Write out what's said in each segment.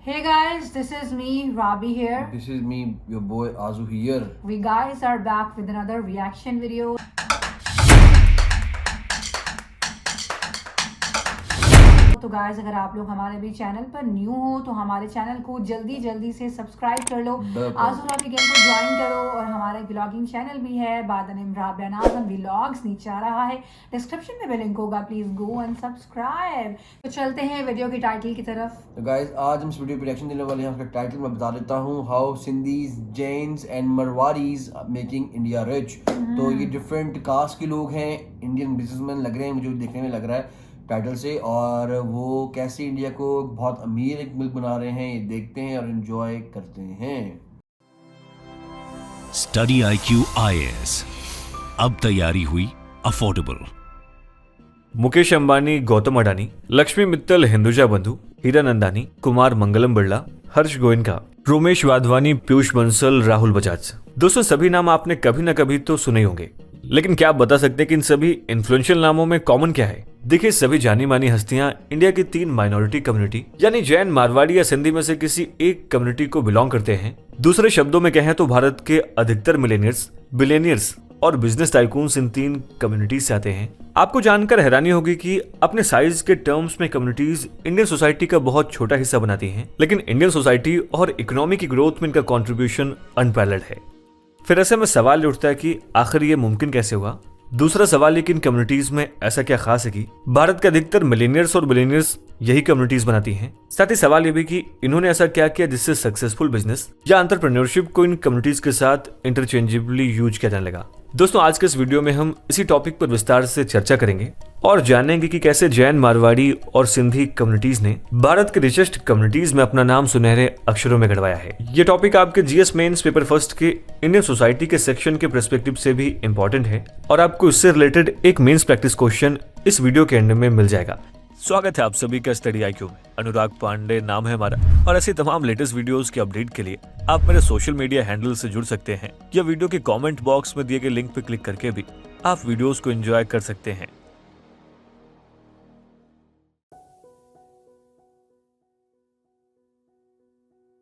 Hey guys, this is me, Rabi here. This is me, your boy Azu here. We guys are back with another reaction video. तो guys अगर आप लोग हमारे भी channel पर new हो तो हमारे चैनल को जल्दी से सब्सक्राइब कर लो, आजू राबी गेम को ज्वाइन करो और हमारा ब्लॉगिंग चैनल भी है बादनिम राबिया नाज़म व्लॉग्स नीचे आ रहा है, डिस्क्रिप्शन में भी लिंक होगा, प्लीज गो एंड सब्सक्राइब। तो चलते हैं वीडियो की टाइटल की तरफ। तो गाइस आज हम इस वीडियो पे रिएक्शन देने वाले हैं। उसका टाइटल मैं बता देता हूँ, how Sindhis, Jains and Marwaris making India rich. तो ये डिफरेंट कास्ट के लोग हैं, इंडियन बिजनेसमैन लग रहे हैं मुझे देखने में लग रहा है टाइटल से, और वो कैसे इंडिया को बहुत अमीर एक मुल्क बना रहे हैं ये देखते हैं और एंजॉय करते हैं। स्टडी IQ IAS अब तैयारी हुई अफोर्डेबल। मुकेश अंबानी, गौतम अडानी, लक्ष्मी मित्तल, हिंदुजा बंधु, हीरानंदानी, कुमार मंगलम बिरला, हर्ष गोयनका, रोमेश वाधवानी, पीयूष बंसल, राहुल बजाज। दोस्तों सभी नाम आपने कभी ना कभी तो सुने होंगे, लेकिन क्या आप बता सकते हैं कि इन सभी इन्फ्लुएंशियल नामों में कॉमन क्या है? देखिए सभी जानी मानी हस्तियां इंडिया की 3 माइनॉरिटी कम्युनिटी यानी जैन, मारवाड़ी या सिंधी में से किसी एक कम्युनिटी को बिलोंग करते हैं। दूसरे शब्दों में कहें तो भारत के अधिकतर मिलेनियर्स, बिलियनियर्स और बिजनेस टाइकून्स इन 3 कम्युनिटीज से आते हैं। आपको जानकर हैरानी होगी कि अपने साइज के टर्म्स में कम्युनिटीज इंडियन सोसाइटी का बहुत छोटा हिस्सा बनाती हैं, लेकिन इंडियन सोसाइटी और इकोनॉमी की ग्रोथ में इनका कॉन्ट्रीब्यूशन अनपैरेलल्ड है। फिर ऐसे में सवाल उठता है कि आखिर ये मुमकिन कैसे हुआ? दूसरा सवाल ये कि इन कम्युनिटीज में ऐसा क्या खास है कि भारत के अधिकतर मिलेनियर्स और बिलियनियर्स यही कम्युनिटीज बनाती हैं। साथ ही सवाल ये भी कि इन्होंने ऐसा क्या किया जिससे सक्सेसफुल बिजनेस या एंटरप्रेन्योरशिप को इन कम्युनिटीज के साथ इंटरचेंजेबली यूज किया जाने लगा। दोस्तों आज के इस वीडियो में हम इसी टॉपिक पर विस्तार से चर्चा करेंगे और जानेंगे कि कैसे जैन, मारवाड़ी और सिंधी कम्युनिटीज ने भारत के रिचेस्ट कम्युनिटीज में अपना नाम सुनहरे अक्षरों में गड़वाया है। ये टॉपिक आपके GS मेंस पेपर फर्स्ट के इंडियन सोसाइटी के सेक्शन के पर्सपेक्टिव से भी इम्पोर्टेंट है और आपको इससे रिलेटेड एक मेंस प्रैक्टिस क्वेश्चन इस वीडियो के एंड में मिल जाएगा। स्वागत है आप सभी का स्टडी IQ में। अनुराग पांडे नाम है हमारा और ऐसी तमाम लेटेस्ट वीडियोस के अपडेट के लिए आप मेरे सोशल मीडिया हैंडल से जुड़ सकते हैं या वीडियो के कमेंट बॉक्स में दिए गए लिंक पर क्लिक करके भी आप वीडियोस को एंजॉय कर सकते हैं।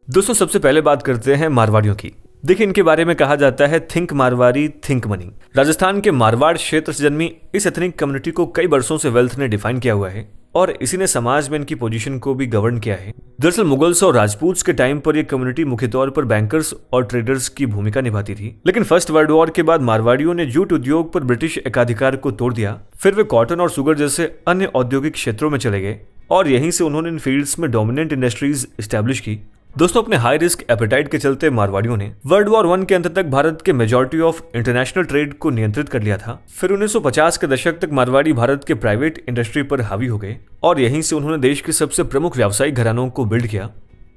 दोस्तों सबसे पहले बात करते हैं मारवाड़ियों की। देखिए इनके बारे में कहा जाता है think Marwari think money. Rajasthan के मारवाड़ क्षेत्र से जन्मी इस एथनिक कम्युनिटी को कई वर्षों से वेल्थ ने डिफाइन किया हुआ है और इसी ने समाज में इनकी पोजीशन को भी गवर्न किया है। दरअसल मुगल्स और राजपूत्स के टाइम पर यह कम्युनिटी मुख्य तौर पर बैंकर्स और ट्रेडर्स की भूमिका निभाती थी, लेकिन फर्स्ट वर्ल्ड वॉर के बाद मारवाड़ियों ने जूट उद्योग पर ब्रिटिश एकाधिकार को तोड़ दिया। फिर वे कॉटन और शुगर जैसे अन्य औद्योगिक क्षेत्रों में चले गए और यहीं से उन्होंने इन फील्ड्स में डोमिनेंट इंडस्ट्रीज एस्टैब्लिश की। दोस्तों अपने हाई रिस्क एपेटाइट के चलते मारवाड़ियों ने वर्ल्ड वॉर 1 के अंत तक भारत के मेजॉरिटी ऑफ इंटरनेशनल ट्रेड को नियंत्रित कर लिया था। फिर 1950 के दशक तक मारवाड़ी भारत के प्राइवेट इंडस्ट्री पर हावी हो गए और यहीं से उन्होंने देश के सबसे प्रमुख व्यावसायिक घरानों को बिल्ड किया।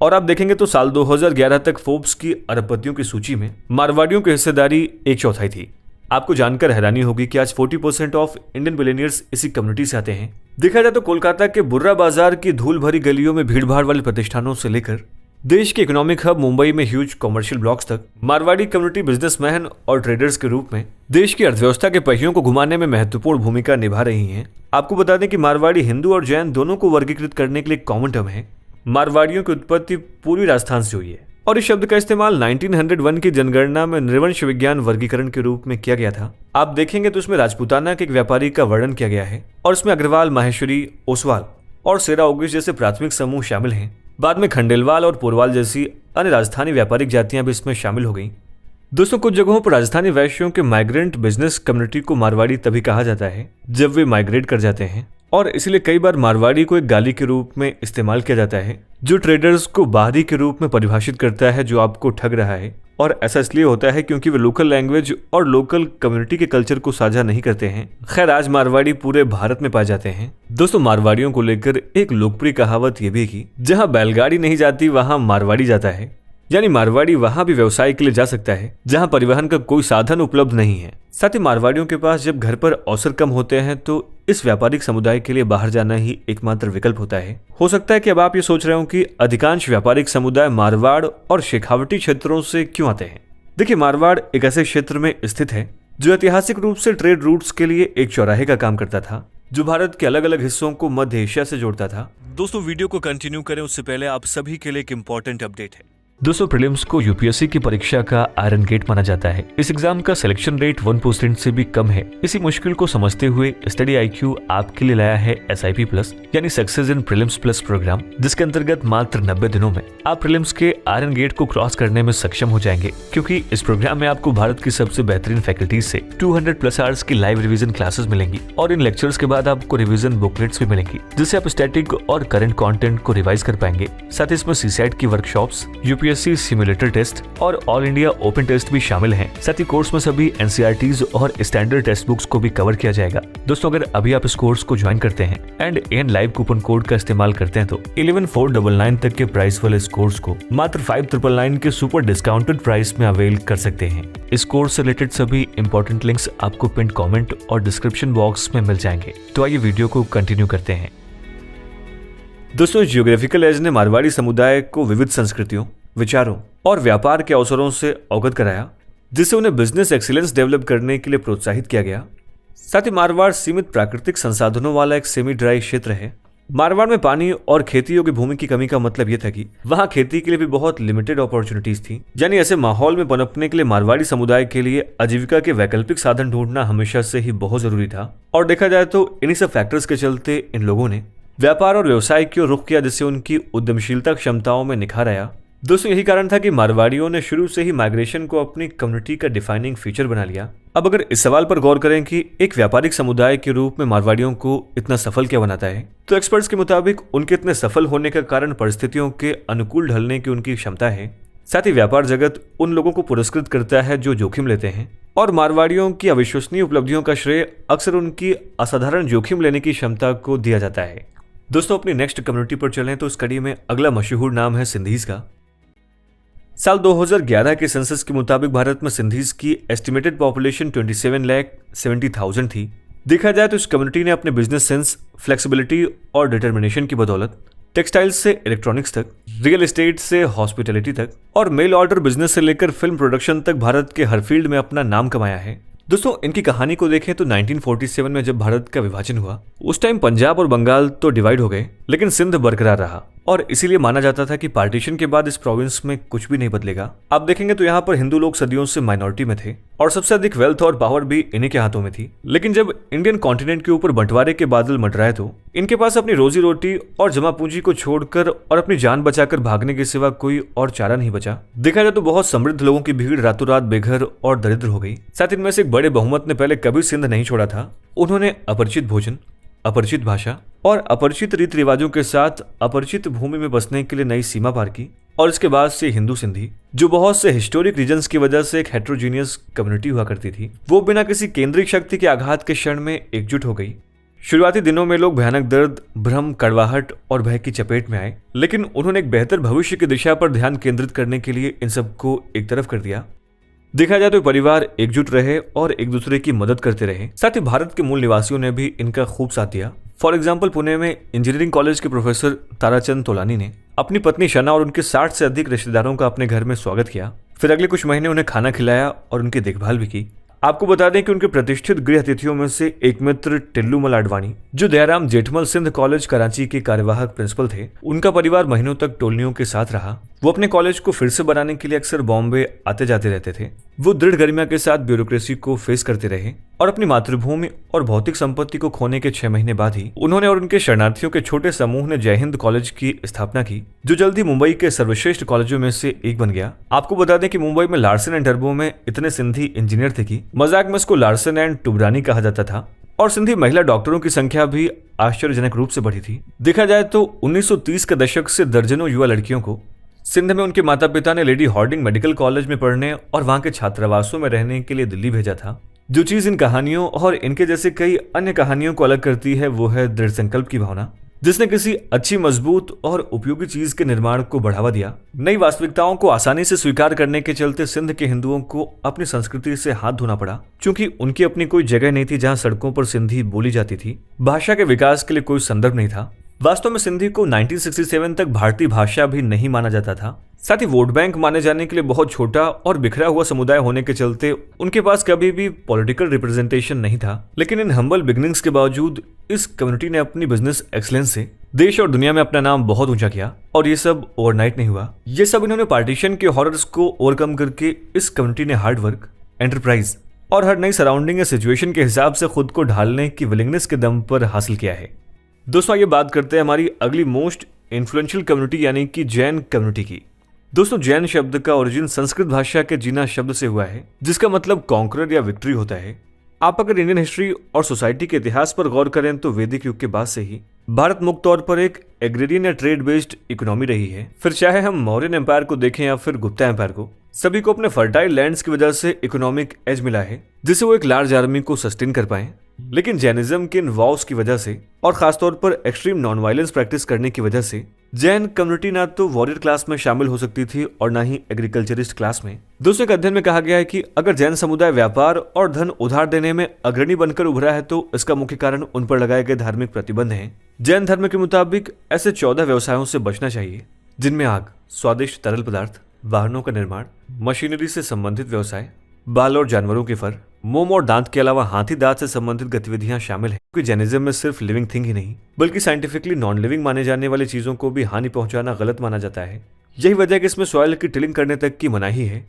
और आप देखेंगे तो साल 2011 तक फोर्ब्स की अरबपतियों की सूची में मारवाड़ियों की हिस्सेदारी 1/4 थी। आपको जानकर हैरानी होगी कि आज 40% ऑफ इंडियन बिलियनियर्स इसी कम्युनिटी से आते हैं। देखा जाए तो कोलकाता के बुर्रा बाजार की धूल भरी गलियों में भीड़भाड़ वाले प्रतिष्ठानों से लेकर देश के इकोनॉमिक हब मुंबई में ह्यूज कमर्शियल ब्लॉक्स तक मारवाड़ी कम्युनिटी बिजनेसमैन और ट्रेडर्स के रूप में देश की अर्थव्यवस्था के पहियों को घुमाने में महत्वपूर्ण भूमिका निभा रही हैं। आपको बता दें कि मारवाड़ी हिंदू और जैन दोनों को वर्गीकृत करने के लिए कॉमन टर्म है। मारवाड़ियों की उत्पत्ति पूर्वी राजस्थान से हुई है और इस शब्द का इस्तेमाल 1901 की जनगणना में नृवंश विज्ञान वर्गीकरण के रूप में किया गया था। आप देखेंगे तो इसमें राजपूताना के एक व्यापारी का वर्णन किया गया है और इसमें अग्रवाल, माहेश्वरी, ओसवाल और सेरा ओगिस जैसे प्राथमिक समूह शामिल हैं। बाद में खंडेलवाल और पोरवाल जैसी अन्य राजस्थानी व्यापारिक जातियां भी इसमें शामिल हो गईं। दोस्तों कुछ जगहों पर राजस्थानी वैश्यों के माइग्रेंट बिजनेस कम्युनिटी को मारवाड़ी तभी कहा जाता है जब वे माइग्रेट कर जाते हैं और इसलिए कई बार मारवाड़ी को एक गाली के रूप में इस्तेमाल किया जाता है जो ट्रेडर्स को बाहरी के रूप में परिभाषित करता है जो आपको ठग रहा है। और ऐसा इसलिए होता है क्योंकि वे लोकल लैंग्वेज और लोकल कम्युनिटी के कल्चर को साझा नहीं करते हैं। खैर आज मारवाड़ी पूरे भारत में पाए जाते हैं। दोस्तों मारवाड़ियों को लेकर एक लोकप्रिय कहावत यह भी है कि जहां बैलगाड़ी नहीं जाती वहां मारवाड़ी जाता है, यानी मारवाड़ी वहां भी व्यवसाय के लिए जा सकता है जहां परिवहन का कोई साधन उपलब्ध नहीं है। साथ ही मारवाड़ियों के पास जब घर पर अवसर कम होते हैं तो इस व्यापारिक समुदाय के लिए बाहर जाना ही एकमात्र विकल्प होता है। हो सकता है कि अब आप ये सोच रहे हो कि अधिकांश व्यापारिक समुदाय मारवाड़ और शेखावटी क्षेत्रों से क्यों आते हैं। देखिए मारवाड़ एक ऐसे क्षेत्र में स्थित है जो ऐतिहासिक रूप से ट्रेड रूट्स के लिए एक चौराहे का काम करता था। जो भारत के अलग अलग हिस्सों को मध्य एशिया से जोड़ता था। दोस्तों वीडियो को कंटिन्यू करें उससे पहले आप सभी के लिए एक इंपॉर्टेंट अपडेट है। दोस्तों प्रीलिम्स को यूपीएससी की परीक्षा का आयरन गेट माना जाता है। इस एग्जाम का सिलेक्शन रेट 1% से भी कम है। इसी मुश्किल को समझते हुए स्टडी IQ आपके लिए लाया है SIP प्लस यानी success in prelims plus program, जिसके अंतर्गत मात्र 90 दिनों में आप प्रीलिम्स के आयरन गेट को क्रॉस करने में सक्षम हो जाएंगे, क्योंकि इस प्रोग्राम में आपको भारत की सबसे बेहतरीन फैकल्टीज से 200+ आवर्स की लाइव रिवीजन क्लासेस मिलेंगी और इन लेक्चर्स के बाद आपको रिवीजन बुकलेट्स भी मिलेंगी, जिससे आप स्टैटिक और करंट कंटेंट को रिवाइज कर पाएंगे। साथ ही इसमें CSAT की वर्कशॉप्स, यूपीएससी सिमुलेटर टेस्ट और ऑल इंडिया ओपन टेस्ट भी शामिल हैं। साथ ही कोर्स में सभी NCERTs और स्टैंडर्ड टेक्स्ट बुक्स को भी कवर किया जाएगा। दोस्तों अगर अभी आप इस कोर्स को ज्वाइन करते हैं and AN live coupon code का इस्तेमाल करते हैं तो 11,499 तक के प्राइस वाले इस कोर्स को मात्र 5,999 के सुपर डिस्काउंटेड प्राइस में अवेल कर सकते हैं। इस कोर्स से रिलेटेड सभी इंपॉर्टेंट लिंक्स आपको पिन कमेंट और डिस्क्रिप्शन बॉक्स में मिल जाएंगे। तो आइए वीडियो को कंटिन्यू करते हैं। दोस्तों जियोग्राफिकल एज ने मारवाड़ी समुदाय को विविध संस्कृतियों, विचारों और व्यापार के अवसरों से अवगत कराया, जिससे उन्हें बिजनेस एक्सीलेंस डेवलप करने के लिए प्रोत्साहित किया गया। साथ ही मारवाड़ सीमित प्राकृतिक संसाधनों वाला एक सेमी ड्राई क्षेत्र है। मारवाड़ में पानी और खेती योग्य भूमि की कमी का मतलब यह था कि वहां खेती के लिए भी बहुत लिमिटेड अपॉर्चुनिटीज थी। यानी ऐसे माहौल में पनपने के लिए मारवाड़ी समुदाय के लिए आजीविका के वैकल्पिक साधन ढूंढना हमेशा से ही बहुत जरूरी था। और देखा जाए तो इन्हीं सब फैक्टर्स के चलते इन लोगों ने व्यापार और व्यवसाय की ओर रुख किया, जिससे उनकी उद्यमशीलता क्षमताओं में निखार आया। दोस्तों यही कारण था कि मारवाड़ियों ने शुरू से ही माइग्रेशन को अपनी कम्युनिटी का डिफाइनिंग फीचर बना लिया। अब अगर इस सवाल पर गौर करें कि एक व्यापारिक समुदाय के रूप में मारवाड़ियों को इतना सफल क्या बनाता है, तो एक्सपर्ट्स के मुताबिक उनके इतने सफल होने का कारण परिस्थितियों के अनुकूल ढलने की उनकी क्षमता है। साथ ही व्यापार जगत उन लोगों को पुरस्कृत करता है जो जोखिम लेते हैं, और मारवाड़ियों की अविश्वसनीय उपलब्धियों का श्रेय अक्सर उनकी असाधारण जोखिम लेने की क्षमता को दिया जाता है। दोस्तों अपनी नेक्स्ट कम्युनिटी पर चलें तो इस कड़ी में अगला मशहूर नाम है सिंधीज का। साल 2011 के सेंसस के मुताबिक भारत में सिंधीज की एस्टिमेटेड पॉपुलेशन 27,70,000 थी। देखा जाए तो इस कम्युनिटी ने अपने बिजनेस सेंस, फ्लेक्सिबिलिटी और डिटर्मिनेशन की बदौलत टेक्सटाइल्स से इलेक्ट्रॉनिक्स तक, रियल एस्टेट से हॉस्पिटैलिटी तक और मेल ऑर्डर बिजनेस से लेकर फिल्म प्रोडक्शन तक भारत के हर फील्ड में अपना नाम कमाया है। दोस्तों इनकी कहानी को देखें तो 1947 में जब भारत का विभाजन हुआ, उस टाइम पंजाब और बंगाल तो डिवाइड हो गए, लेकिन सिंध बरकरार रहा और इसीलिए माना जाता था कि पार्टीशन के बाद इस प्रोविंस में कुछ भी नहीं बदलेगा। आप देखेंगे तो यहाँ पर हिंदू लोग सदियों से माइनॉरिटी में थे और सबसे अधिक वेल्थ और पावर भी इन्हीं के हाथों में थी। लेकिन जब इंडियन कॉन्टिनेंट के ऊपर बंटवारे के बादल मंडराए तो इनके पास अपनी रोजी रोटी और जमा पूंजी को छोड़कर और अपनी जान बचाकर भागने के सिवा कोई और चारा नहीं बचा। देखा जाए तो बहुत समृद्ध लोगों की भीड़ रातों रात बेघर और दरिद्र हो गई। साथ इनमें से एक बड़े बहुमत ने पहले कभी सिंध नहीं छोड़ा था। उन्होंने अपरिचित भोजन, अपरिचित भाषा और अपरिचित रीति रिवाजों के साथ अपरिचित भूमि में बसने के लिए नई सीमा पार की और इसके बाद से हिंदू सिंधी, जो बहुत से हिस्टोरिक रीजन्स की वजह से एक हेट्रोजीनियस कम्युनिटी हुआ करती थी, वो बिना किसी केंद्रिक शक्ति के आघात के क्षण में एकजुट हो गई। शुरुआती दिनों में लोग भयानक दर्द, भ्रम, कड़वाहट और भय की चपेट में आए, लेकिन उन्होंने एक बेहतर भविष्य की दिशा पर ध्यान केंद्रित करने के लिए इन सबको एक तरफ कर दिया। देखा जाए तो परिवार एकजुट रहे और एक दूसरे की मदद करते रहे। साथ ही भारत के मूल निवासियों ने भी इनका खूब साथ दिया। फॉर एग्जाम्पल पुणे में इंजीनियरिंग कॉलेज के प्रोफेसर ताराचंद तोलानी ने अपनी पत्नी शना और उनके 60 से अधिक रिश्तेदारों का अपने घर में स्वागत किया। फिर अगले कुछ महीने उन्हें खाना खिलाया और उनकी देखभाल भी की। आपको बता दें कि उनके प्रतिष्ठित गृह अतिथियों में से एक मित्र टिल्लूमल आडवाणी, जो दयाराम जेठमल सिंध कॉलेज कराची के कार्यवाहक प्रिंसिपल थे, उनका परिवार महीनों तक टोलनियों के साथ रहा। वो अपने कॉलेज को फिर से बनाने के लिए अक्सर बॉम्बे आते जाते रहते थे। वो दृढ़ गरिमा के साथ ब्यूरोक्रेसी को फेस करते रहे और अपनी मातृभूमि और भौतिक संपत्ति को खोने के 6 महीने बाद ही उन्होंने और उनके शरणार्थियों के छोटे समूह ने जय हिंद कॉलेज की स्थापना की, जो जल्द ही मुंबई के सर्वश्रेष्ठ कॉलेजों में से एक बन गया। आपको बता दें कि मुंबई में लार्सन एंड टर्बो में इतने सिंधी इंजीनियर थे कि मजाक में इसको लार्सन एंड टुबरानी कहा जाता था और सिंधी महिला डॉक्टरों की संख्या भी आश्चर्यजनक रूप से बढ़ी थी। देखा जाए तो 1930 के दशक से दर्जनों युवा लड़कियों को सिंध में उनके माता पिता ने लेडी हार्डिंग मेडिकल कॉलेज में पढ़ने और वहां के छात्रावासों में रहने के लिए दिल्ली भेजा था। जो चीज इन कहानियों और इनके जैसे कई अन्य कहानियों को अलग करती है वो है दृढ़ संकल्प की भावना, जिसने किसी अच्छी, मजबूत और उपयोगी चीज के निर्माण को बढ़ावा दिया। नई वास्तविकताओं को आसानी से स्वीकार करने के चलते सिंध के हिंदुओं को अपनी संस्कृति से हाथ धोना पड़ा, क्योंकि उनकी अपनी कोई जगह नहीं थी जहां सड़कों पर सिंधी बोली जाती थी। भाषा के विकास के लिए कोई संदर्भ नहीं था। वास्तव में सिंधी को 1967 तक भारतीय भाषा भी नहीं माना जाता था। साथ ही वोट बैंक माने जाने के लिए बहुत छोटा और बिखरा हुआ समुदाय होने के चलते उनके पास कभी भी पॉलिटिकल रिप्रेजेंटेशन नहीं था। लेकिन इन हम्बल बिगिनिंग्स के बावजूद इस कम्युनिटी ने अपनी बिजनेस एक्सीलेंस से देश और दुनिया में अपना नाम बहुत ऊंचा किया। और ये सब ओवरनाइट नहीं हुआ, ये सब इन्होंने पार्टीशन के हॉरर्स को ओवरकम करके इस कम्युनिटी ने हार्ड वर्क, एंटरप्राइज और हर नई सराउंडिंग या सिचुएशन के हिसाब से खुद को ढालने की विलिंगनेस के दम पर हासिल किया है। दोस्तों ये बात करते हैं हमारी अगली मोस्ट इन्फ्लुएंशियल कम्युनिटी यानी कि जैन कम्युनिटी की। दोस्तों जैन शब्द का ओरिजिन संस्कृत भाषा के जीना शब्द से हुआ है, जिसका मतलब कॉन्करर या विक्ट्री होता है। आप अगर इंडियन हिस्ट्री और सोसाइटी के इतिहास पर गौर करें तो वैदिक युग के बाद से ही भारत मुक्त तौर पर एक एग्रेरियन या ट्रेड बेस्ड इकोनॉमी रही है। फिर चाहे हम मौर्यन एम्पायर को देखें या फिर गुप्ता एम्पायर को, सभी को अपने फर्टाइल लैंड्स की वजह से इकोनॉमिक एज मिला है, जिससे वो एक लार्ज आर्मी को सस्टेन कर पाए। लेकिन जैनिज्म के इन वॉर्स की वजह से और खासतौर पर एक्सट्रीम नॉन वायलेंस प्रैक्टिस करने की वजह से जैन कम्युनिटी ना तो वॉरियर क्लास में शामिल हो सकती थी और ना ही एग्रीकल्चरिस्ट क्लास में। दोस्तों एक अध्ययन में कहा गया है कि अगर जैन समुदाय व्यापार और धन उधार देने में अग्रणी बनकर उभरा है तो इसका मुख्य कारण उन पर लगाए गए धार्मिक प्रतिबंध हैं। जैन धर्म के मुताबिक ऐसे 14 व्यवसायों से बचना चाहिए, जिनमें आग, स्वादिष्ट तरल पदार्थ, वाहनों का निर्माण, मशीनरी से संबंधित व्यवसाय, बाल और जानवरों के फर, मोम और दांत के अलावा हाथी दांत से संबंधित गतिविधियां शामिल हैं। क्योंकि जैनिज्म में सिर्फ लिविंग थिंग ही नहीं बल्कि साइंटिफिकली नॉन लिविंग माने जाने वाली चीजों को भी हानि पहुंचाना गलत माना जाता है। यही वजह है कि इसमें सॉइल की टिलिंग करने तक की मनाही है,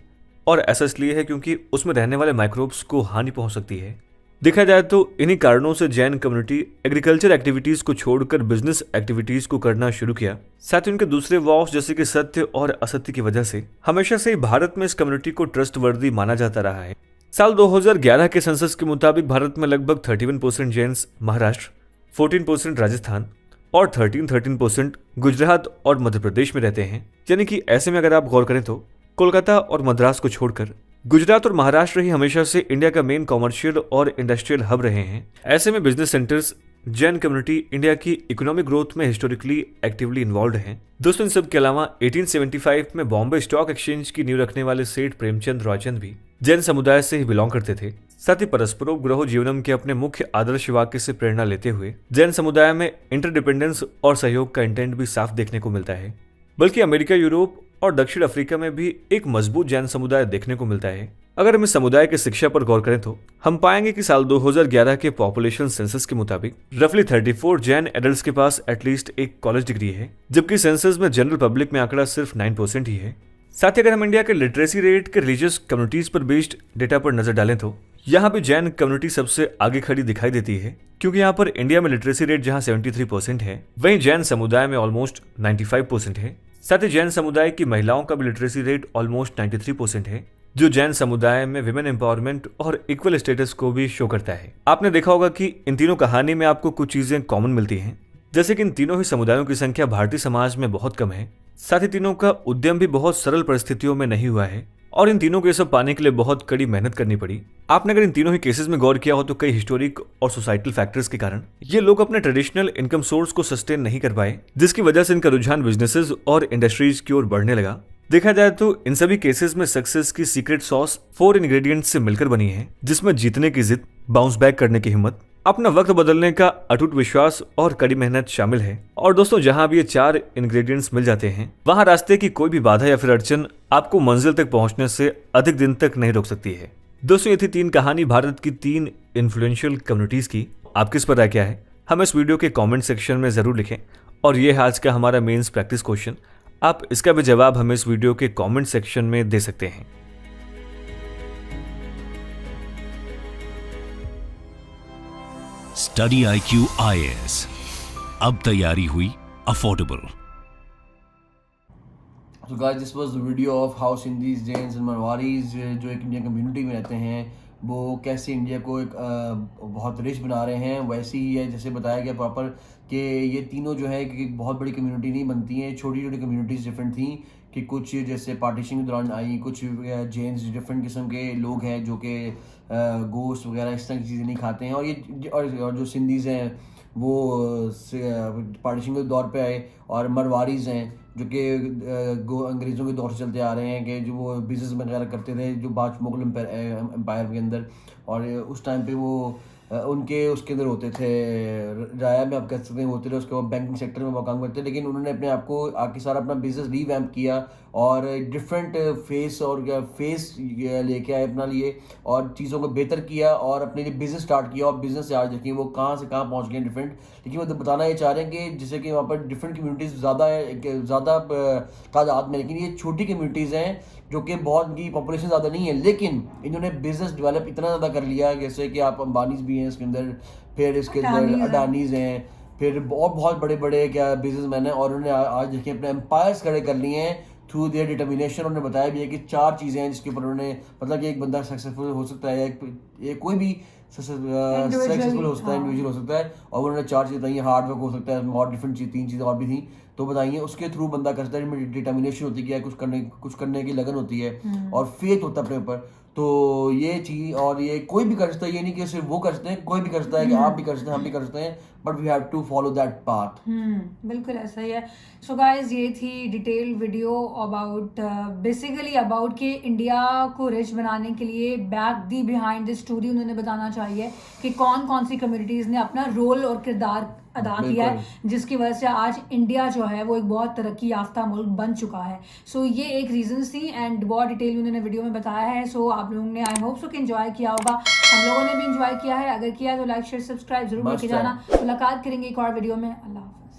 और ऐसा इसलिए है क्योंकि उसमें रहने वाले माइक्रोब्स को हानि पहुंच सकती है। देखा जाए तो इन्हीं कारणों से जैन कम्युनिटी एग्रीकल्चर एक्टिविटीज को छोड़कर बिजनेस एक्टिविटीज को करना शुरू किया। साथ ही उनके दूसरे वॉर्स जैसे कि सत्य और असत्य की वजह से हमेशा से ही भारत में इस कम्युनिटी को ट्रस्टवर्दी माना जाता रहा है। साल 2011 के सेंसस के मुताबिक भारत में लगभग 31% जैन्स महाराष्ट्र, 14% राजस्थान और 13% गुजरात और मध्य प्रदेश में रहते हैं। यानी कि ऐसे में अगर आप गौर करें तो कोलकाता और मद्रास को छोड़कर गुजरात और महाराष्ट्र ही हमेशा से इंडिया का मेन कॉमर्शियल और इंडस्ट्रियल हब रहे हैं। ऐसे में business centres Jain community India की इकोनॉमिक ग्रोथ में हिस्टोरिकली एक्टिवली इन्वॉल्व हैं। दोस्तों इन सब के अलावा 1875 में बॉम्बे स्टॉक एक्सचेंज की नींव रखने वाले सेठ प्रेमचंद रॉयचंद भी जैन समुदाय से ही बिलोंग करते थे। साथ ही परस्परोपग्रहो जीवनम के अपने मुख्य आदर्श वाक्य से प्रेरणा लेते हुए जैन समुदाय में इंटरडिपेंडेंस और सहयोग का इंटेंट भी साफ देखने को मिलता है। बल्कि अमेरिका, यूरोप और दक्षिण अफ्रीका में भी एक मजबूत जैन समुदाय देखने को मिलता है। अगर हम इस समुदाय की शिक्षा पर गौर करें तो हम पाएंगे कि साल 2011 के पॉपुलेशन सेंसस के मुताबिक रफली 34 जैन एडल्ट्स के पास एटलीस्ट एक कॉलेज डिग्री है, जबकि सेंसस में जनरल पब्लिक में आंकड़ा सिर्फ 9% ही है। साथ ही अगर हम इंडिया के लिटरेसी रेट के रिलीजियस कम्युनिटीज पर बेस्ड डेटा पर नजर डालें तो यहाँ भी जैन कम्युनिटी सबसे आगे खड़ी दिखाई देती है, क्योंकि यहाँ पर इंडिया में लिटरेसी रेट जहाँ 73% है, वहीं जैन समुदाय में ऑलमोस्ट 95% है। साथ ही जैन समुदाय की महिलाओं का भी लिटरेसी रेट ऑलमोस्ट 93% है, जो जैन समुदाय में विमेन एम्पावरमेंट और इक्वल स्टेटस को भी शो करता है। आपने देखा होगा कि इन तीनों कहानी में आपको कुछ चीजें कॉमन मिलती हैं, जैसे कि इन तीनों ही समुदायों की संख्या भारतीय समाज में बहुत कम है। साथ ही तीनों का उद्यम भी बहुत सरल परिस्थितियों में नहीं हुआ है और इन तीनों को ये सब पाने के लिए बहुत कड़ी मेहनत करनी पड़ी। आपने अगर इन तीनों ही केसेस में गौर किया हो तो कई हिस्टोरिक और सोसाइटल फैक्टर्स के कारण ये लोग अपने ट्रेडिशनल इनकम सोर्स को सस्टेन नहीं कर पाए, जिसकी वजह से इनका रुझान बिजनेसेस और इंडस्ट्रीज की ओर बढ़ने लगा। देखा जाए तो इन सभी केसेस में सक्सेस की सीक्रेट सॉस 4 इंग्रेडिएंट्स से मिलकर बनी है, जिसमें जीतने की जिद, बाउंस बैक करने की हिम्मत, अपना वक्त बदलने का अटूट विश्वास और कड़ी मेहनत शामिल है। और दोस्तों जहां भी ये 4 इंग्रेडिएंट्स मिल जाते हैं, वहां रास्ते की कोई भी बाधा या फिर अड़चन आपको मंजिल तक पहुंचने से अधिक दिन तक नहीं रोक सकती है। दोस्तों ये थी 3 कहानी भारत की 3 इन्फ्लुएंशियल कम्युनिटीज की। आपकी इस पर राय क्या है, हमें इस वीडियो के कॉमेंट सेक्शन में जरूर लिखें। और ये है आज का हमारा मेंस प्रैक्टिस क्वेश्चन। आप इसका भी जवाब हमें इस वीडियो के कमेंट सेक्शन में दे सकते हैं। स्टडी IQ IAS, अब तैयारी हुई affordable. So guys, this was the video of how Sindhis, Jains and Marwaris जो एक इंडियन कम्युनिटी में रहते हैं वो कैसे इंडिया को एक बहुत रिच बना रहे हैं। वैसे ही है जैसे बताया गया प्रॉपर कि ये तीनों जो है कि एक बहुत बड़ी कम्युनिटी नहीं बनती हैं, छोटी छोटी कम्युनिटीज़ डिफरेंट थी कि कुछ जैसे पार्टीशन के दौरान आई, कुछ जेन्स डिफरेंट किस्म के लोग हैं जो कि गोश्त वगैरह इस तरह की चीज़ें नहीं खाते हैं। और ये और जो सिंधीज़ हैं वो पार्टीशन के दौर पे आए, और मरवारीज़ हैं जो कि अंग्रेज़ों के दौर से चलते आ रहे हैं कि जो वो बिज़नेस वगैरह करते थे जो बाद मुगल एम्पायर के अंदर। और उस टाइम पे वो उनके उसके अंदर होते थे, राया में आप कह सकते हैं होते थे, उसके बाद बैंकिंग सेक्टर में वो काम करते थे, लेकिन उन्होंने अपने आप को आके सारा अपना बिजनेस रीवैम्प किया और डिफरेंट फेस लेके आए अपना लिए और चीज़ों को बेहतर किया और अपने लिए बिजनेस स्टार्ट किया और बिजनेस से आज देखिए वो कहाँ से कहाँ पहुँच गए डिफरेंट। लेकिन वो बताना ये चाह रहे हैं कि जैसे कि वहाँ पर डिफरेंट कम्युनिटीज़ ज़्यादा तादाद में, लेकिन ये छोटी कम्युनिटीज़ हैं जो कि बहुत इनकी पॉपुलेशन ज़्यादा नहीं है, लेकिन इन्होंने बिजनेस डेवलप इतना ज़्यादा कर लिया, जैसे कि आप अंबानीज भी हैं इसके अंदर, फिर इसके अंदर अडानीज हैं, फिर और बहुत बड़े बड़े क्या बिजनेसमैन हैं और उन्होंने आज देखिए अपने एम्पायर्स खड़े कर लिए हैं थ्रू देयर डिटर्मिनेशन। उन्होंने बताया भी है कि 4 चीज़ें हैं जिसके ऊपर उन्होंने मतलब कि एक बंदा सक्सेसफुल हो सकता है, एक कोई भी सक्सेसफुल हो सकता है, इंडिविजुअल हो सकता है, और उन्होंने 4 चीज़ें बताई, हार्ड वर्क हो सकता है और डिफरेंट चीज़ 3 चीज़ें और भी थी तो बताइए, उसके थ्रू बंदा कर सकता है, जिसमें डिटर्मिनेशन होती है, कुछ करने की लगन होती है और फेथ होता है अपने ऊपर। तो ये चीज़, और ये कोई भी कर सकता है, ये नहीं कि सिर्फ वो कर सकते हैं, कोई भी कर सकता है, कि आप भी कर सकते हैं, हम भी कर सकते हैं, but we have to follow that path. बिल्कुल ऐसा ही है। सो गाइस, ये थी detail video about basically about कि इंडिया को रिच बनाने के लिए back the behind the story उन्होंने बताना चाहिए कि कौन कौन सी कम्युनिटीज़ ने अपना रोल और किरदार अदा किया है, जिसकी वजह से आज इंडिया जो है वो एक बहुत तरक्की याफ्ता मुल्क बन चुका है। सो ये एक रीजंस थी एंड बहुत डिटेल उन्होंने वीडियो में बताया है। सो आप लोगों ने आई होप सो कि एंजॉय किया होगा, हम लोगों ने भी एंजॉय किया है। अगर किया तो लाइक शेयर सब्सक्राइब जरूर करके जाना। मुलाकात करेंगे एक और वीडियो में। अल्लाह हाफ़िज़।